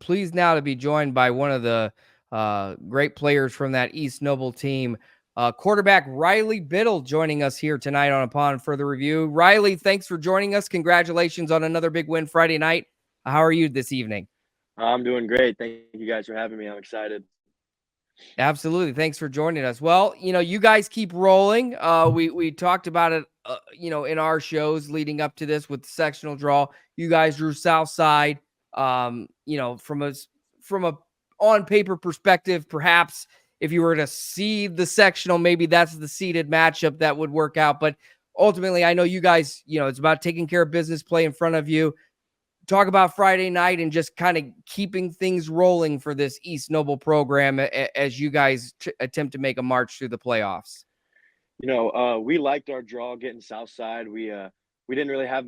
pleased now to be joined by one of the great players from that East Noble team, quarterback Rylee Biddle, joining us here tonight on Upon Further Review. Rylee, thanks for joining us. Congratulations on another big win Friday night. How are you this evening? I'm doing great. Thank you guys for having me. I'm excited. Absolutely. Thanks for joining us. Well, you guys keep rolling. We talked about it, in our shows leading up to this with the sectional draw. You guys drew South Side. From a on paper perspective, perhaps if you were to seed the sectional, maybe that's the seeded matchup that would work out. But ultimately, I know you guys, it's about taking care of business, play in front of you. Talk about Friday night and just kind of keeping things rolling for this East Noble program as you guys attempt to make a march through the playoffs. We liked our draw getting Southside. We didn't really have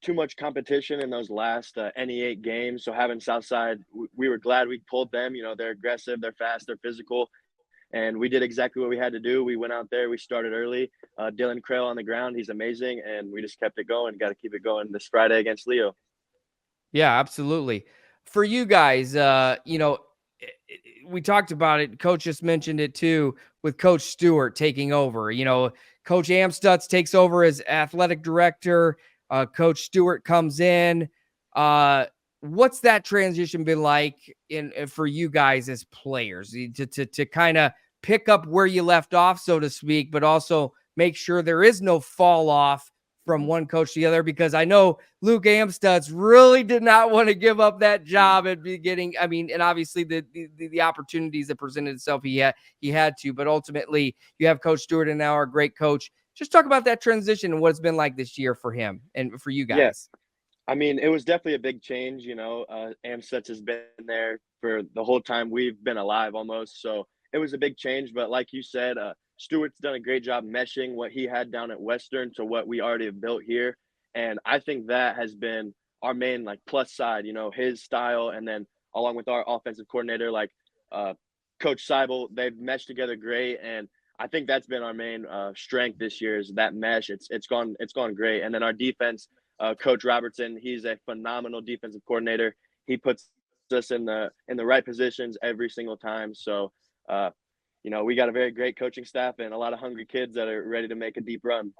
too much competition in those last NE8 games, so having Southside, we were glad we pulled them. They're aggressive, they're fast, they're physical, and we did exactly what we had to do. We went out there, we started early. Dylan Crail on the ground, he's amazing, and we just kept it going. Got to keep it going this Friday against Leo. Yeah, absolutely. For you guys, we talked about it. Coach just mentioned it too, with Coach Stewart taking over. Coach Amstutz takes over as athletic director. Coach Stewart comes in. What's that transition been like for you guys as players to kind of pick up where you left off, so to speak, but also make sure there is no fall off from one coach to the other? Because I know Luke Amstutz really did not want to give up that job at the beginning. I mean, and obviously the opportunities that presented itself, he had to, but ultimately you have Coach Stewart and now our great coach. Just talk about that transition and what it's been like this year for him and for you guys. Yeah. I mean, it was definitely a big change. Amstutz has been there for the whole time we've been alive almost. So it was a big change. But like you said, Stewart's done a great job meshing what he had down at Western to what we already have built here. And I think that has been our main plus side, his style. And then along with our offensive coordinator, Coach Seibel, they've meshed together great. And I think that's been our main strength this year is that mesh. It's gone great. And then our defense, Coach Robertson, he's a phenomenal defensive coordinator. He puts us in the right positions every single time. So, we got a very great coaching staff and a lot of hungry kids that are ready to make a deep run.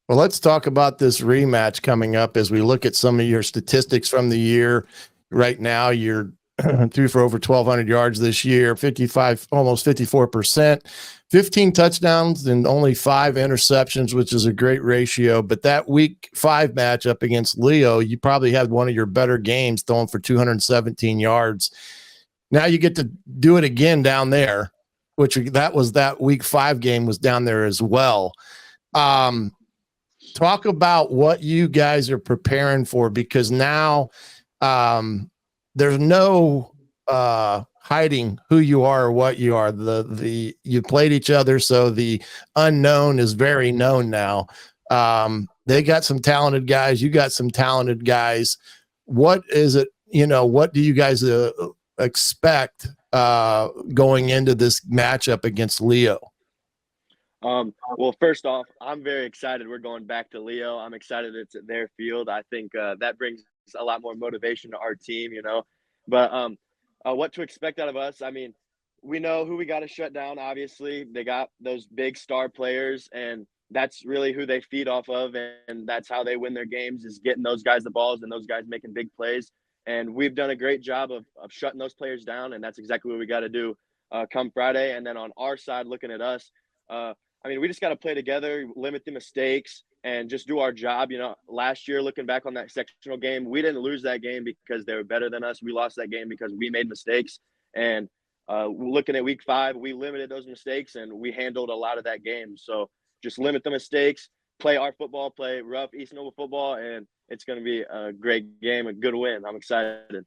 Well, let's talk about this rematch coming up as we look at some of your statistics from the year. Right now, you're threw for over 1,200 yards this year, 55, almost 54%, 15 touchdowns and only 5 interceptions, which is a great ratio. But that week 5 matchup against Leo, you probably had one of your better games, throwing for 217 yards. Now you get to do it again down there, which that week 5 game was down there as well. Talk about what you guys are preparing for, because now there's no hiding who you are or what you are. You played each other, so the unknown is very known now. They got some talented guys. You got some talented guys. What is it? What do you guys expect going into this matchup against Leo? Well, first off, I'm very excited. We're going back to Leo. I'm excited it's at their field. I think that brings a lot more motivation to our team, But what to expect out of us? I mean, we know who we got to shut down. Obviously, they got those big star players, and that's really who they feed off of, and that's how they win their games, is getting those guys the balls and those guys making big plays. And we've done a great job of shutting those players down, and that's exactly what we got to do come Friday. And then on our side, looking at us, we just got to play together, limit the mistakes, and just do our job. Last year, looking back on that sectional game, we didn't lose that game because they were better than us. We lost that game because we made mistakes. And looking at week 5, we limited those mistakes, and we handled a lot of that game. So just limit the mistakes, play our football, play rough East Noble football, and it's going to be a great game, a good win. I'm excited.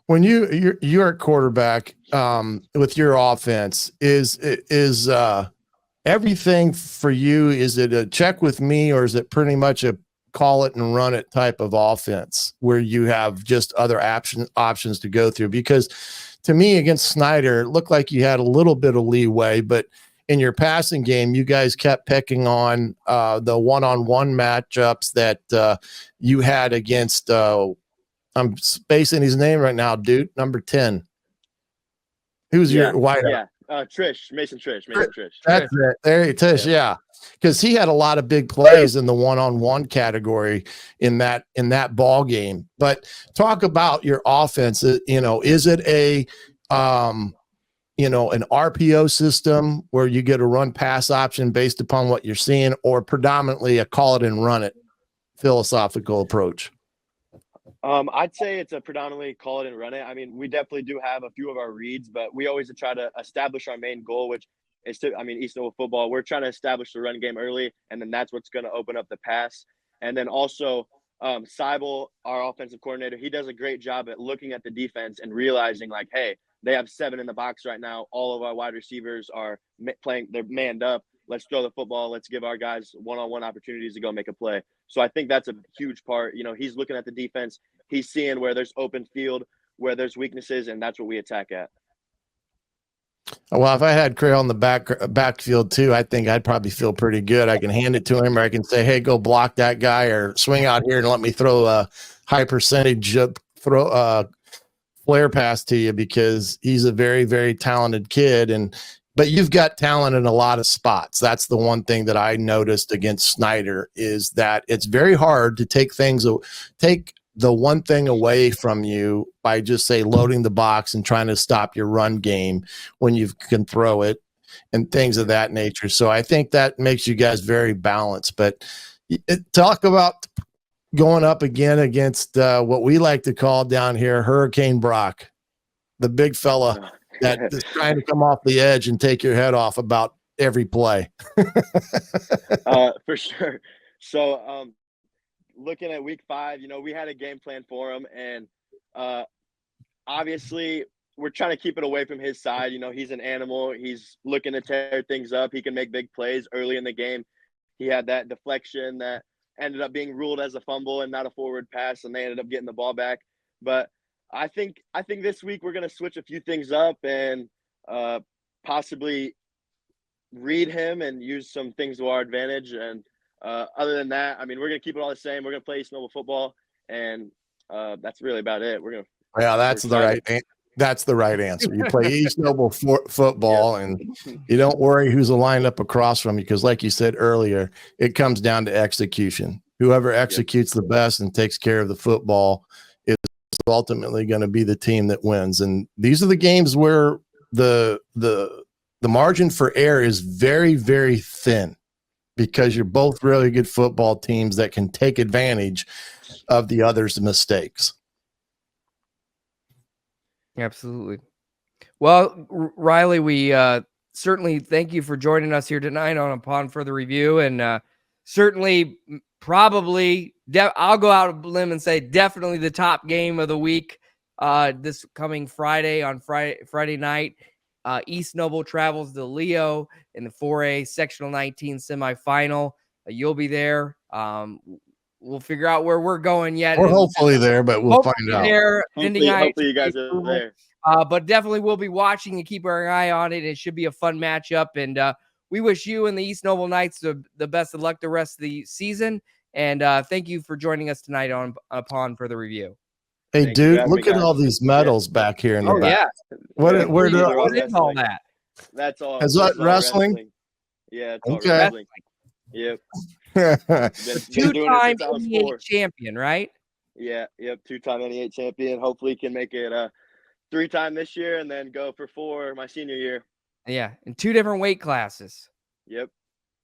When you're a quarterback with your offense, is everything for you, is it a check with me, or is it pretty much a call it and run it type of offense where you have just other options to go through? Because to me, against Snyder, it looked like you had a little bit of leeway, but in your passing game, you guys kept picking on the one-on-one matchups that you had against I'm spacing his name right now, dude. Number 10. Who's your wideout? Yeah. Mason Trish. That's it. There it is. Yeah. Because he had a lot of big plays in the one-on-one category in that ball game. But talk about your offense. You know, is it a you know, an RPO system where you get a run pass option based upon what you're seeing, or predominantly a call it and run it philosophical approach? I'd say it's a predominantly call it and run it. I mean, we definitely do have a few of our reads, but we always try to establish our main goal, which is East Noble football. We're trying to establish the run game early, and then that's what's going to open up the pass. And then also, Seibel, our offensive coordinator, he does a great job at looking at the defense and realizing, like, hey, they have 7 in the box right now. All of our wide receivers are playing; they're manned up. Let's throw the football. Let's give our guys one-on-one opportunities to go make a play. So I think that's a huge part. You know, he's looking at the defense. He's seeing where there's open field, where there's weaknesses, and that's what we attack at. Well, if I had Crail in the backfield too, I think I'd probably feel pretty good. I can hand it to him, or I can say, hey, go block that guy, or swing out here and let me throw a high percentage flare pass to you, because he's a very, very talented kid. But you've got talent in a lot of spots. That's the one thing that I noticed against Snyder, is that it's very hard to take the one thing away from you by just, say, loading the box and trying to stop your run game when you can throw it and things of that nature. So I think that makes you guys very balanced. But talk about going up again against what we like to call down here Hurricane Brock, the big fella that is trying to come off the edge and take your head off about every play. For sure. So, looking at week 5, you know, we had a game plan for him, and obviously we're trying to keep it away from his side. You know, he's an animal. He's looking to tear things up. He can make big plays early in the game. He had that deflection that ended up being ruled as a fumble and not a forward pass, and they ended up getting the ball back. But I think this week we're going to switch a few things up and possibly read him and use some things to our advantage. And other than that, I mean, we're going to keep it all the same. We're going to play East Noble football, and that's really about it. That's the right answer. You play East Noble football, and you don't worry who's lined up across from you, because, like you said earlier, it comes down to execution. Whoever executes the best and takes care of the football is ultimately going to be the team that wins. And these are the games where the margin for error is very, very thin, because you're both really good football teams that can take advantage of the other's mistakes. Absolutely. Well, Rylee, we certainly thank you for joining us here tonight on Upon Further Review, and certainly probably I'll go out on a limb and say definitely the top game of the week this coming Friday night. East Noble travels to Leo in the 4A Sectional 19 semifinal. You'll be there. We'll figure out where we're going yet. We're hopefully there, but we'll find out. Hopefully you guys are there. But definitely we'll be watching and keep our eye on it. It should be a fun matchup. And we wish you and the East Noble Knights the best of luck the rest of the season. And thank you for joining us tonight Upon Further Review. Hey, dude, look at all these medals back here in the back. Yeah. What is all that? That's all. Is that wrestling? Yeah, it's all wrestling. Yep. Two-time NEA champion, right? Yeah, yep. 2-time NEA champion. Hopefully can make it 3-time this year, and then go for 4 my senior year. Yeah, in 2 different weight classes. Yep.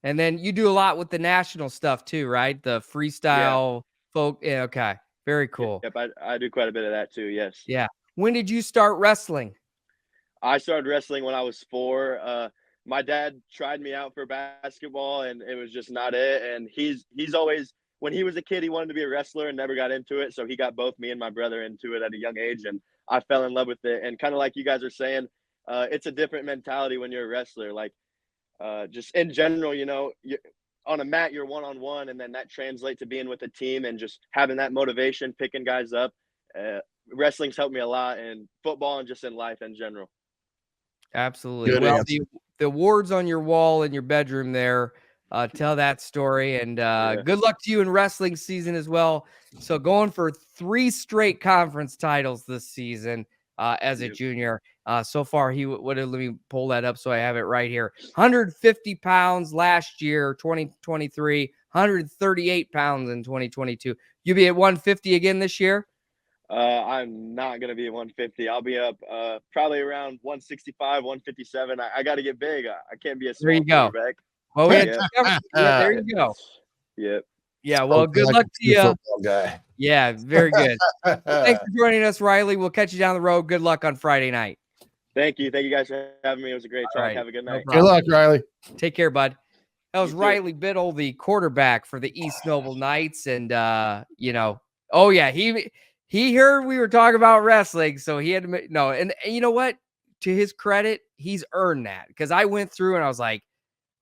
And then you do a lot with the national stuff too, right? The freestyle folk. Yeah, okay. Very cool. Yep, I do quite a bit of that too, yes. Yeah. When did you start wrestling? I started wrestling when I was 4. My dad tried me out for basketball, and it was just not it. And he's always, when he was a kid, he wanted to be a wrestler and never got into it. So he got both me and my brother into it at a young age, and I fell in love with it. And kind of like you guys are saying, it's a different mentality when you're a wrestler. Like, just in general, you know, on a mat, you're one-on-one, and then that translates to being with a team and just having that motivation, picking guys up. Wrestling's helped me a lot in football and just in life in general. Absolutely. Well, the awards on your wall in your bedroom there, tell that story. And good luck to you in wrestling season as well. So going for 3 straight conference titles this season as a junior. So far, he would let me pull that up so I have it right here. 150 pounds last year, 2023, 138 pounds in 2022. You be at 150 again this year? I'm not going to be at 150. I'll be up probably around 165, 157. I got to get big. I can't be a small quarterback. Well, there you go. Yep. Yeah, well, good luck to you. Football guy. Yeah, very good. Well, thanks for joining us, Rylee. We'll catch you down the road. Good luck on Friday night. Thank you. Thank you guys for having me. It was a great talk. Right. Have a good night. Good luck, Rylee. Take care, bud. That was You too. Rylee Biddle, the quarterback for the East Noble Knights. And, oh, yeah, he heard we were talking about wrestling, so he had to no. And you know what? To his credit, he's earned that, because I went through and I was like,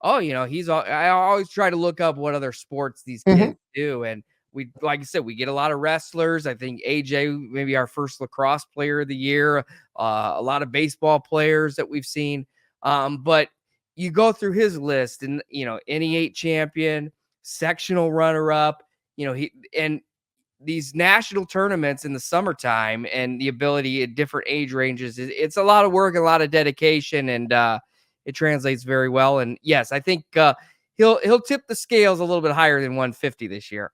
oh, I always try to look up what other sports these kids do. And we, like I said, we get a lot of wrestlers. I think AJ, maybe our first lacrosse player of the year, a lot of baseball players that we've seen. But you go through his list and, NE8 champion, sectional runner up, and these national tournaments in the summertime and the ability at different age ranges, it's a lot of work, a lot of dedication, and it translates very well. And yes, I think he'll tip the scales a little bit higher than 150 this year.